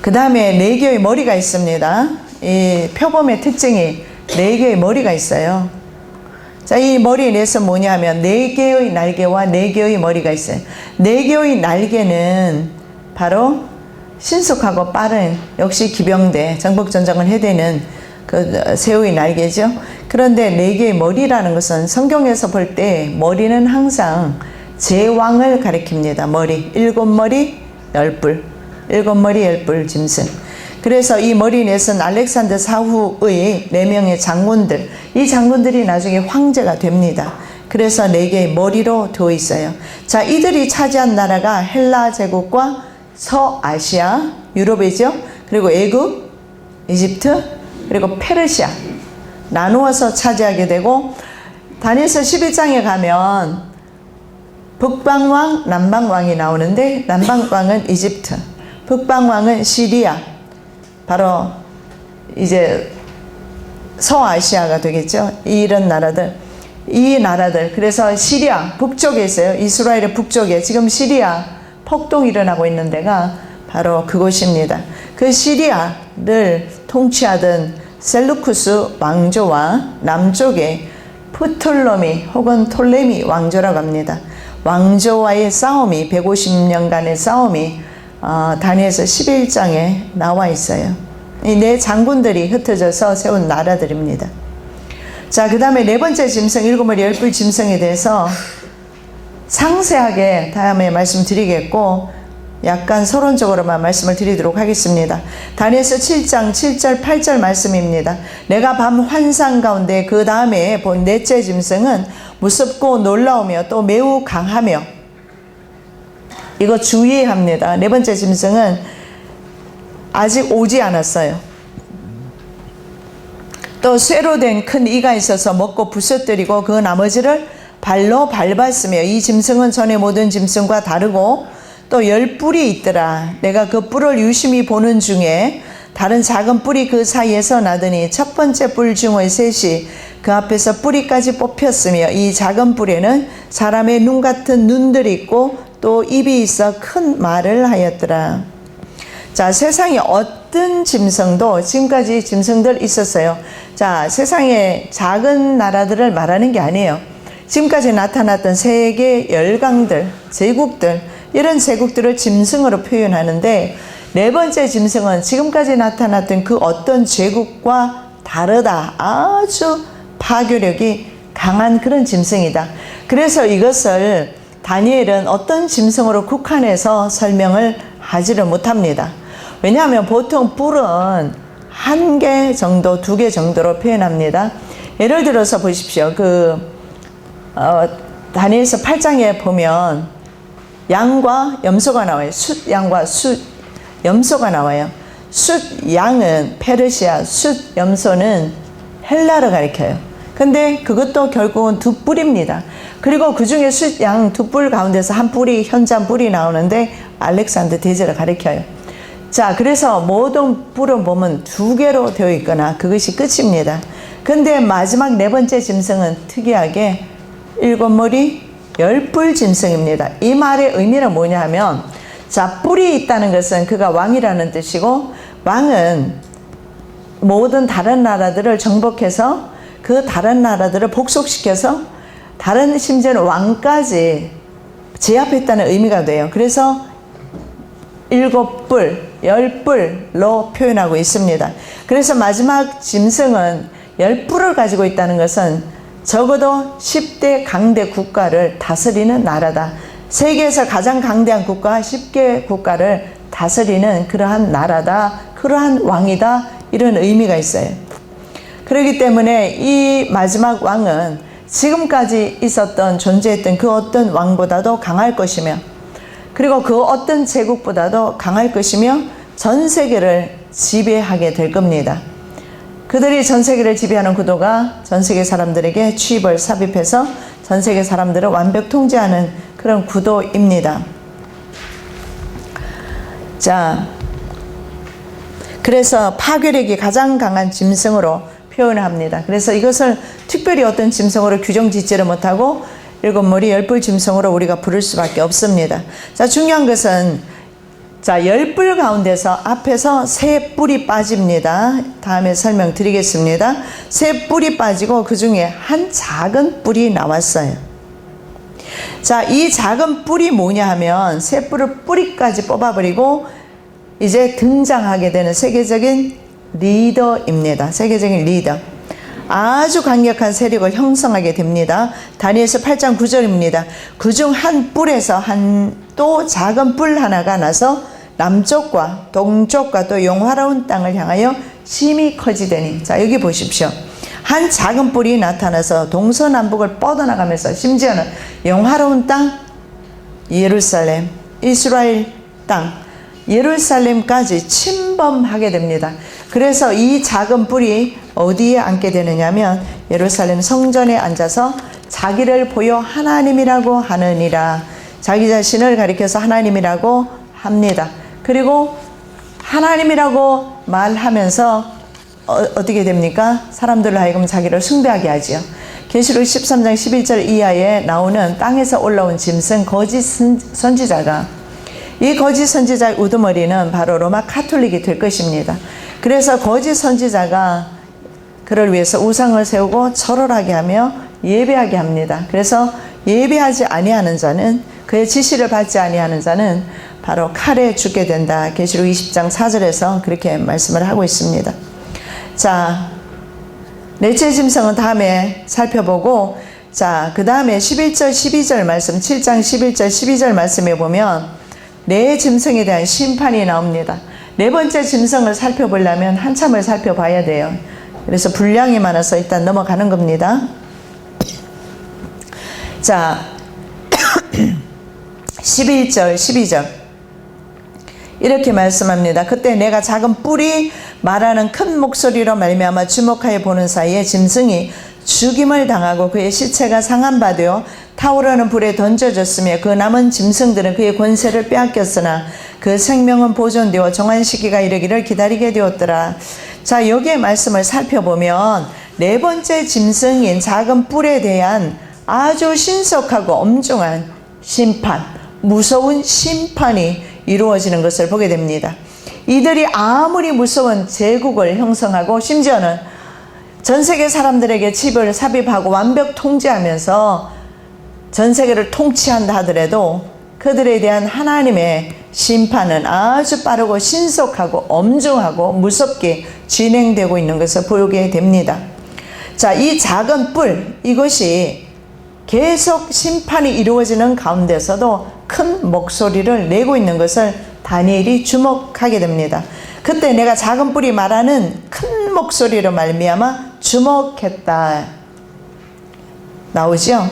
그 다음에 네 개의 머리가 있습니다. 이 표범의 특징이 네 개의 머리가 있어요. 자, 이 머리에 대해서 뭐냐면 네 개의 날개와 네 개의 머리가 있어요. 네 개의 날개는 바로 신속하고 빠른, 역시 기병대, 정복전쟁을 해대는 그 새우의 날개죠. 그런데 네 개의 머리라는 것은 성경에서 볼 때 머리는 항상 제왕을 가리킵니다. 머리, 7머리 10뿔, 7머리 10뿔 짐승. 그래서 이 머리넷은 알렉산더 사후의 4명의 장군들, 이 장군들이 나중에 황제가 됩니다. 그래서 4개의 머리로 되어 있어요. 자, 이들이 차지한 나라가 헬라 제국과 서아시아, 유럽이죠. 그리고 애굽, 이집트, 그리고 페르시아 나누어서 차지하게 되고, 다니엘서 11장에 가면 북방왕, 남방왕이 나오는데 남방왕은 이집트, 북방왕은 시리아, 바로 이제 서아시아가 되겠죠. 이런 나라들, 이 나라들. 그래서 시리아 북쪽에 있어요. 이스라엘의 북쪽에 지금 시리아 폭동이 일어나고 있는 데가 바로 그곳입니다. 그 시리아를 통치하던 셀루쿠스 왕조와 남쪽에 프톨로미 혹은 톨레미 왕조라고 합니다. 왕조와의 싸움이, 150년간의 싸움이 다니엘서 11장에 나와 있어요. 이 네 장군들이 흩어져서 세운 나라들입니다. 자, 그 다음에 네 번째 짐승, 7머리 10뿔 짐승에 대해서 상세하게 다음에 말씀드리겠고, 약간 서론적으로만 말씀을 드리도록 하겠습니다. 다니엘서 7장 7절 8절 말씀입니다. 내가 밤 환상 가운데 그 다음에 본 넷째 짐승은 무섭고 놀라우며 또 매우 강하며, 이거 주의합니다. 네 번째 짐승은 아직 오지 않았어요. 또 쇠로 된 큰 이가 있어서 먹고 부서뜨리고 그 나머지를 발로 밟았으며, 이 짐승은 전에 모든 짐승과 다르고 또 10뿔이 있더라. 내가 그 뿔을 유심히 보는 중에 다른 작은 뿔이 그 사이에서 나더니 첫 번째 뿔 중의 셋이 그 앞에서 뿌리까지 뽑혔으며, 이 작은 뿔에는 사람의 눈 같은 눈들이 있고 또 입이 있어 큰 말을 하였더라. 자, 세상에 어떤 짐승도 지금까지 짐승들 있었어요. 자, 세상의 작은 나라들을 말하는 게 아니에요. 지금까지 나타났던 세계 열강들, 제국들, 이런 제국들을 짐승으로 표현하는데, 네 번째 짐승은 지금까지 나타났던 그 어떤 제국과 다르다. 아주 파괴력이 강한 그런 짐승이다. 그래서 이것을 다니엘은 어떤 짐승으로 국한해서 설명을 하지를 못합니다. 왜냐하면 보통 뿔은 1개 정도, 2개 정도로 표현합니다. 예를 들어서 보십시오. 다니엘서 8장에 보면 양과 염소가 나와요. 숫양과 염소가 나와요. 숫양은 페르시아, 숫염소는 헬라를 가리켜요. 근데 그것도 결국은 2뿔입니다. 그리고 그 중에 숫양 2뿔 가운데서 한 뿔이, 현자 뿔이 나오는데 알렉산더 대제를 가리켜요. 자, 그래서 모든 뿔은 보면 2개로 되어 있거나 그것이 끝입니다. 근데 마지막 네 번째 짐승은 특이하게 7머리 열뿔 짐승입니다. 이 말의 의미는 뭐냐 하면, 자, 뿔이 있다는 것은 그가 왕이라는 뜻이고, 왕은 모든 다른 나라들을 정복해서 그 다른 나라들을 복속시켜서 다른 심지어는 왕까지 제압했다는 의미가 돼요. 그래서 7뿔, 10뿔로 표현하고 있습니다. 그래서 마지막 짐승은 10뿔을 가지고 있다는 것은 적어도 10대 강대 국가를 다스리는 나라다. 세계에서 가장 강대한 국가 10개 국가를 다스리는 그러한 나라다, 그러한 왕이다, 이런 의미가 있어요. 그렇기 때문에 이 마지막 왕은 지금까지 있었던 존재했던 그 어떤 왕보다도 강할 것이며, 그리고 그 어떤 제국보다도 강할 것이며 전 세계를 지배하게 될 겁니다. 그들이 전 세계를 지배하는 구도가 전 세계 사람들에게 취입을 삽입해서 전 세계 사람들을 완벽 통제하는 그런 구도입니다. 자, 그래서 파괴력이 가장 강한 짐승으로 표현을 합니다. 그래서 이것을 특별히 어떤 짐승으로 규정 짓지를 못하고 7머리 10뿔 짐승으로 우리가 부를 수밖에 없습니다. 자, 중요한 것은, 자, 10뿔 가운데서 앞에서 3뿔이 빠집니다. 다음에 설명드리겠습니다. 3뿔이 빠지고 그 중에 한 작은 뿔이 나왔어요. 자, 이 작은 뿔이 뭐냐 하면 3뿔을 뿌리까지 뽑아버리고 이제 등장하게 되는 세계적인 리더입니다. 세계적인 리더. 아주 강력한 세력을 형성하게 됩니다. 다니엘서 8장 9절입니다. 그중 한 뿔에서 또 작은 뿔 하나가 나서 남쪽과 동쪽과 또 용화로운 땅을 향하여 심히 커지더니, 자, 여기 보십시오. 한 작은 뿔이 나타나서 동서남북을 뻗어나가면서 심지어는 영화로운 땅, 예루살렘, 이스라엘 땅, 예루살렘까지 침범하게 됩니다. 그래서 이 작은 뿔이 어디에 앉게 되느냐면 예루살렘 성전에 앉아서 자기를 보여 하나님이라고 하느니라. 자기 자신을 가리켜서 하나님이라고 합니다. 그리고 하나님이라고 말하면서 어떻게 됩니까? 사람들로 하여금 자기를 숭배하게 하지요. 계시록 13장 11절 이하에 나오는 땅에서 올라온 짐승 거짓 선지자가, 이 거짓 선지자의 우두머리는 바로 로마 카톨릭이 될 것입니다. 그래서 거짓 선지자가 그를 위해서 우상을 세우고 절을하게 하며 예배하게 합니다. 그래서 예배하지 아니하는 자는, 그의 지시를 받지 아니하는 자는 바로 칼에 죽게 된다. 계시록 20장 4절에서 그렇게 말씀을 하고 있습니다. 자, 넷째 짐승은 다음에 살펴보고, 자, 그 다음에 11절 12절 말씀, 7장 11절 12절 말씀에 보면 네 짐승에 대한 심판이 나옵니다. 네 번째 짐승을 살펴보려면 한참을 살펴봐야 돼요. 그래서 분량이 많아서 일단 넘어가는 겁니다. 자, 11절 12절 이렇게 말씀합니다. 그때 내가 작은 뿔이 말하는 큰 목소리로 말미암아 주목하여 보는 사이에 짐승이 죽임을 당하고 그의 시체가 상한 바 되어 타오르는 불에 던져졌으며 그 남은 짐승들은 그의 권세를 빼앗겼으나 그 생명은 보존되어 정한 시기가 이르기를 기다리게 되었더라. 자, 여기에 말씀을 살펴보면 네 번째 짐승인 작은 뿔에 대한 아주 신속하고 엄중한 심판, 무서운 심판이 이루어지는 것을 보게 됩니다. 이들이 아무리 무서운 제국을 형성하고 심지어는 전 세계 사람들에게 칩을 삽입하고 완벽 통제하면서 전 세계를 통치한다 하더라도 그들에 대한 하나님의 심판은 아주 빠르고 신속하고 엄중하고 무섭게 진행되고 있는 것을 보게 됩니다. 자, 이 작은 뿔, 이것이 계속 심판이 이루어지는 가운데서도 큰 목소리를 내고 있는 것을 다니엘이 주목하게 됩니다. 그때 내가 작은 뿔이 말하는 큰 목소리로 말미암아 주목했다. 나오죠?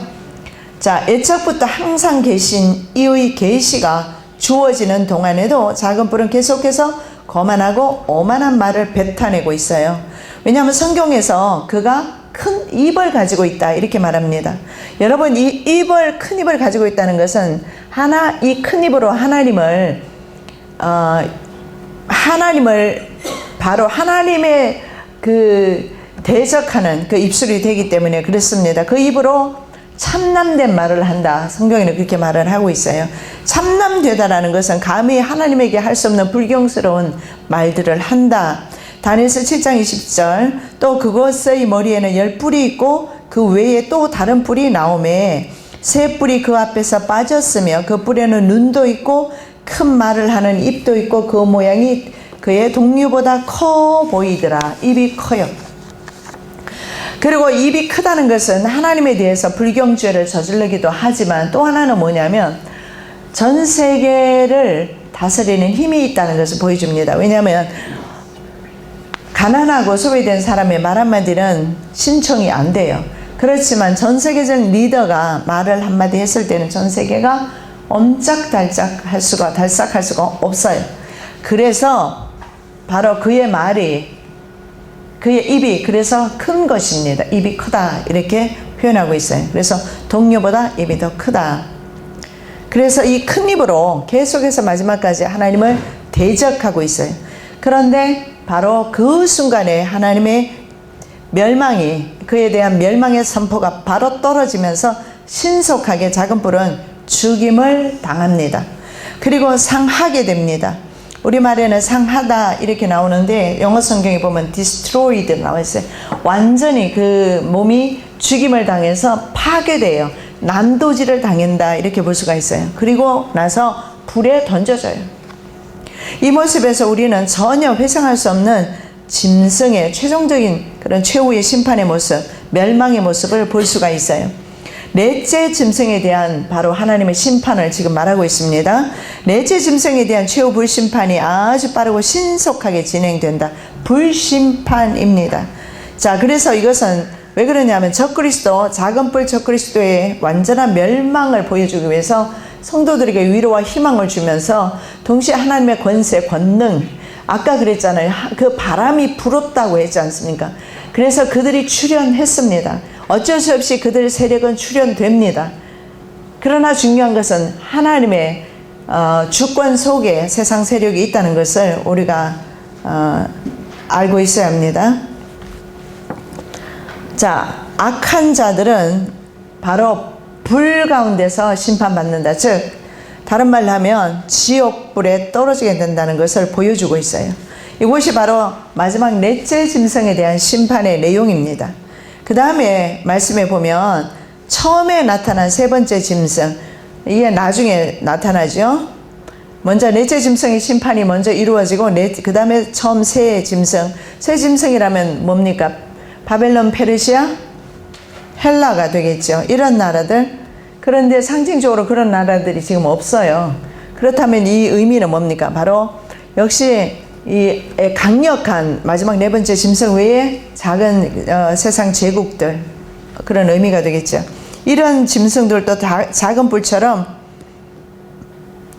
자, 애초부터 항상 계신 이의 계시가 주어지는 동안에도 작은 뿔은 계속해서 거만하고 오만한 말을 뱉어내고 있어요. 왜냐하면 성경에서 그가 큰 입을 가지고 있다 이렇게 말합니다. 여러분, 이 입을, 큰 입을 가지고 있다는 것은 이 큰 입으로 하나님을 바로 하나님의 그 대적하는 그 입술이 되기 때문에 그렇습니다. 그 입으로 참남된 말을 한다. 성경에는 그렇게 말을 하고 있어요. 참남되다라는 것은 감히 하나님에게 할 수 없는 불경스러운 말들을 한다. 다니엘서 7장 20절 또 그것의 머리에는 10뿔이 있고 그 외에 또 다른 뿔이 나오매 새 뿔이 그 앞에서 빠졌으며 그 뿔에는 눈도 있고 큰 말을 하는 입도 있고 그 모양이 그의 동류보다 커 보이더라. 입이 커요. 그리고 입이 크다는 것은 하나님에 대해서 불경죄를 저지르기도 하지만 또 하나는 뭐냐면 전 세계를 다스리는 힘이 있다는 것을 보여줍니다. 왜냐하면 가난하고 소외된 사람의 말 한마디는 신청이 안 돼요. 그렇지만 전 세계적 리더가 말을 한마디 했을 때는 전 세계가 엄짝달싹 할 수가 없어요. 그래서 바로 그의 말이 그의 입이 그래서 큰 것입니다. 입이 크다 이렇게 표현하고 있어요. 그래서 동료보다 입이 더 크다. 그래서 이 큰 입으로 계속해서 마지막까지 하나님을 대적하고 있어요. 그런데 바로 그 순간에 하나님의 멸망이 그에 대한 멸망의 선포가 바로 떨어지면서 신속하게 작은 뿔은 죽임을 당합니다. 그리고 상하게 됩니다. 우리말에는 상하다 이렇게 나오는데 영어 성경에 보면 destroyed 나와 있어요. 완전히 그 몸이 죽임을 당해서 파괴돼요. 난도질을 당한다 이렇게 볼 수가 있어요. 그리고 나서 불에 던져져요. 이 모습에서 우리는 전혀 회상할 수 없는 짐승의 최종적인 그런 최후의 심판의 모습, 멸망의 모습을 볼 수가 있어요. 넷째 짐승에 대한 바로 하나님의 심판을 지금 말하고 있습니다. 넷째 짐승에 대한 최후 불심판이 아주 빠르고 신속하게 진행된다. 불심판입니다. 자, 그래서 이것은 왜 그러냐면 적그리스도, 작은 뿔 적그리스도의 완전한 멸망을 보여주기 위해서 성도들에게 위로와 희망을 주면서 동시에 하나님의 권세, 권능, 아까 그랬잖아요. 그 바람이 불었다고 했지 않습니까? 그래서 그들이 출현했습니다. 어쩔 수 없이 그들의 세력은 출현됩니다. 그러나 중요한 것은 하나님의 주권 속에 세상 세력이 있다는 것을 우리가 알고 있어야 합니다. 자, 악한 자들은 바로 불 가운데서 심판받는다. 즉 다른 말로 하면 지옥불에 떨어지게 된다는 것을 보여주고 있어요. 이것이 바로 마지막 넷째 짐승에 대한 심판의 내용입니다. 그 다음에 말씀에 보면 처음에 나타난 세 번째 짐승, 이게 나중에 나타나죠. 먼저 넷째 짐승의 심판이 먼저 이루어지고 그 다음에 처음 세 짐승. 세 짐승이라면 뭡니까? 바벨론, 페르시아, 헬라가 되겠죠. 이런 나라들. 그런데 상징적으로 그런 나라들이 지금 없어요. 그렇다면 이 의미는 뭡니까? 바로 역시 이 강력한 마지막 네 번째 짐승 외에 작은 세상 제국들, 그런 의미가 되겠죠. 이런 짐승들도 다 작은 뿔처럼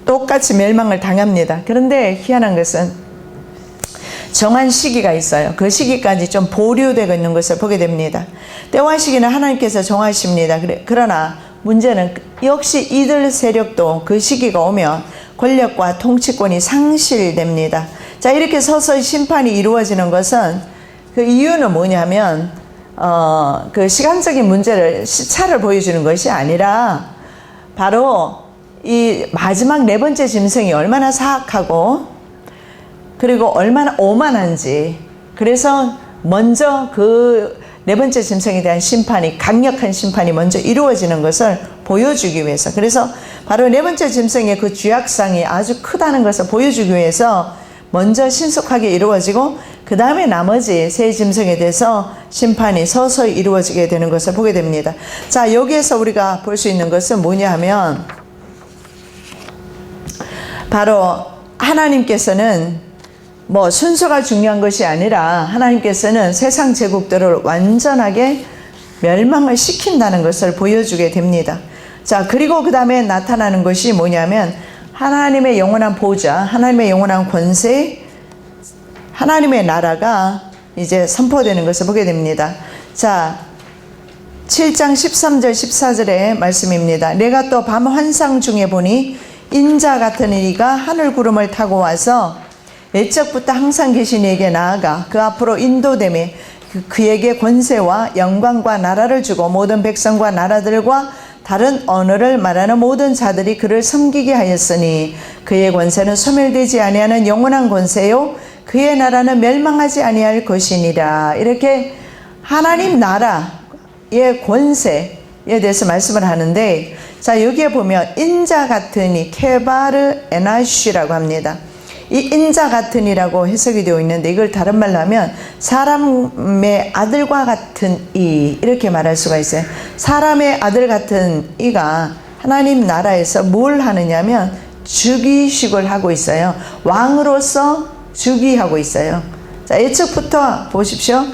똑같이 멸망을 당합니다. 그런데 희한한 것은 정한 시기가 있어요. 그 시기까지 좀 보류되고 있는 것을 보게 됩니다. 때와 시기는 하나님께서 정하십니다. 그러나 문제는 역시 이들 세력도 그 시기가 오면 권력과 통치권이 상실됩니다. 자, 이렇게 서서히 심판이 이루어지는 것은 그 이유는 뭐냐면 그 시간적인 문제를, 시차를 보여주는 것이 아니라 바로 이 마지막 네 번째 짐승이 얼마나 사악하고 그리고 얼마나 오만한지, 그래서 먼저 그 네 번째 짐승에 대한 심판이, 강력한 심판이 먼저 이루어지는 것을 보여주기 위해서, 그래서 바로 네 번째 짐승의 그 죄악상이 아주 크다는 것을 보여주기 위해서 먼저 신속하게 이루어지고 그 다음에 나머지 세 짐승에 대해서 심판이 서서히 이루어지게 되는 것을 보게 됩니다. 자, 여기에서 우리가 볼 수 있는 것은 뭐냐 하면 바로 하나님께서는 뭐 순서가 중요한 것이 아니라 하나님께서는 세상 제국들을 완전하게 멸망을 시킨다는 것을 보여주게 됩니다. 자, 그리고 그 다음에 나타나는 것이 뭐냐면 하나님의 영원한 보좌, 하나님의 영원한 권세, 하나님의 나라가 이제 선포되는 것을 보게 됩니다. 자, 7장 13절 14절의 말씀입니다. 내가 또 밤 환상 중에 보니 인자 같은 이가 하늘 구름을 타고 와서 옛적부터 항상 계신 이에게 나아가 그 앞으로 인도되매 그에게 권세와 영광과 나라를 주고 모든 백성과 나라들과 다른 언어를 말하는 모든 자들이 그를 섬기게 하였으니 그의 권세는 소멸되지 아니하는 영원한 권세요 그의 나라는 멸망하지 아니할 것이니라. 이렇게 하나님 나라의 권세에 대해서 말씀을 하는데, 자 여기에 보면 인자 같으니 케바르 에나쉬라고 합니다. 이 인자 같으니라고 해석이 되어 있는데, 이걸 다른 말로 하면 사람의 아들과 같은 이, 이렇게 말할 수가 있어요. 사람의 아들 같은 이가 하나님 나라에서 뭘 하느냐면 즉위식을 하고 있어요. 왕으로서 즉위하고 있어요. 자, 예측부터 보십시오.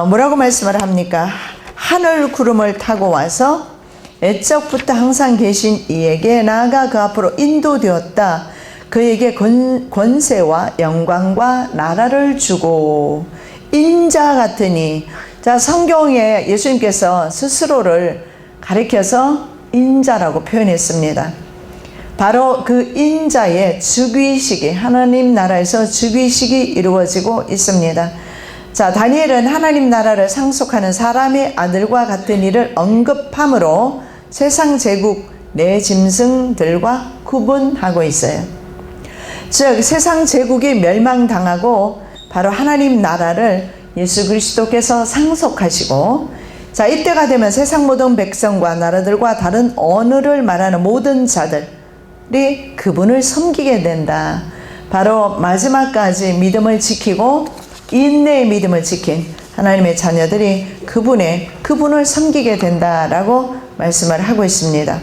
뭐라고 말씀을 합니까? 하늘 구름을 타고 와서 애적부터 항상 계신 이에게 나아가 그 앞으로 인도되었다. 그에게 권세와 영광과 나라를 주고. 인자 같으니, 자 성경에 예수님께서 스스로를 가리켜서 인자라고 표현했습니다. 바로 그 인자의 즉위식이, 하나님 나라에서 즉위식이 이루어지고 있습니다. 자, 다니엘은 하나님 나라를 상속하는 사람의 아들과 같은 이를 언급함으로 세상 제국 내 짐승들과 구분하고 있어요. 즉 세상 제국이 멸망당하고 바로 하나님 나라를 예수 그리스도께서 상속하시고, 자 이때가 되면 세상 모든 백성과 나라들과 다른 언어를 말하는 모든 자들이 그분을 섬기게 된다. 바로 마지막까지 믿음을 지키고 인내의 믿음을 지킨 하나님의 자녀들이 그분을 섬기게 된다라고 말씀을 하고 있습니다.